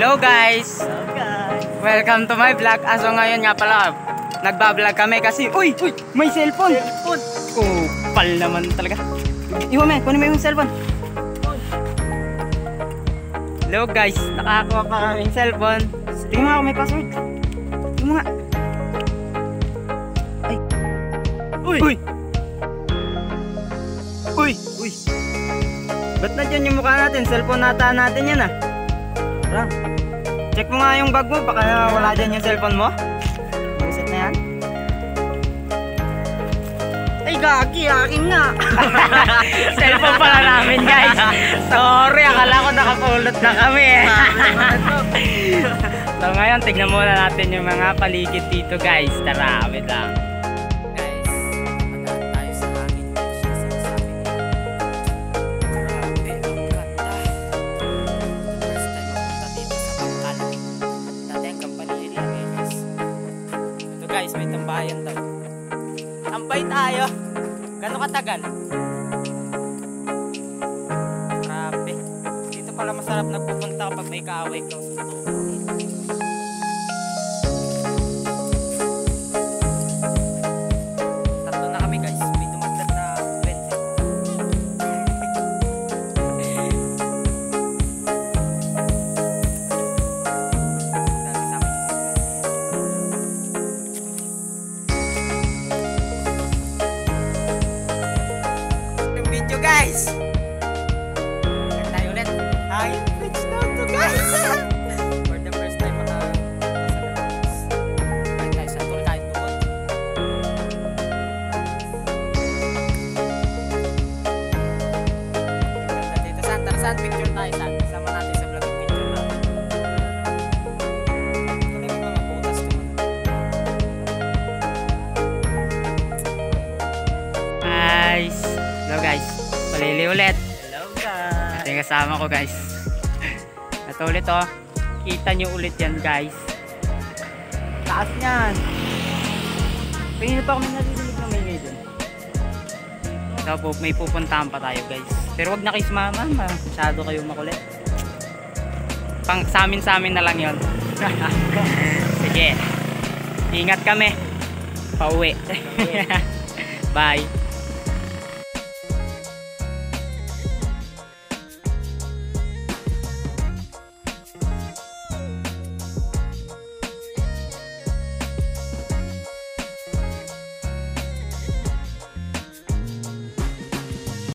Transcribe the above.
Hello guys! Welcome to my vlog. So ngayon nga pala, nagbablog kami kasi uy! May cellphone! Kupal naman talaga. Iwan mo, kunin mo yung cellphone. Hello guys, nakakuha pa kami yung cellphone. Tingnan mo ako, may password. Tingnan mo nga. Ay! Uy! Ba't na dyan yung mukha natin? Cellphone nata natin yan ah. Tara. Check mo nga yung bag mo, baka wala dyan yung cellphone mo. Reset na yan. Ay gagi, akin nga. Cellphone pala namin guys. Sorry, akala ko nakapulot na kami eh. So ngayon, tignan muna natin yung mga paligid dito guys. Tara, wait lang. Guys, may tambayan daw. Tambay tayo. Gano'ng katagal? Grabe. Dito pala masarap nagpupunta kapag may kaaway ka sa totoo. Tatlo na kami guys. May dumagdag na 20. Video guys. Check tayo ulit. Ayun, bridge na to guys. For the first time tayo sa tour kahit tukot. Dito saan picture tayo saan. Sama natin sa vlog picture natin. Ito lang yung mga butas naman. Guys. Hello guys, palili ulit. Hello guys. Ito yung kasama ko guys. Ito ulit oh. Kita nyo ulit yan guys. Taas nyan. Kanina pa kami narinig na may ngayon. So may pupuntahan pa tayo guys. Pero wag na kayo sumama. Masyado kayo makulit. Pang sa amin na lang yun. Sige. Ingat kami. Pauwi. Bye.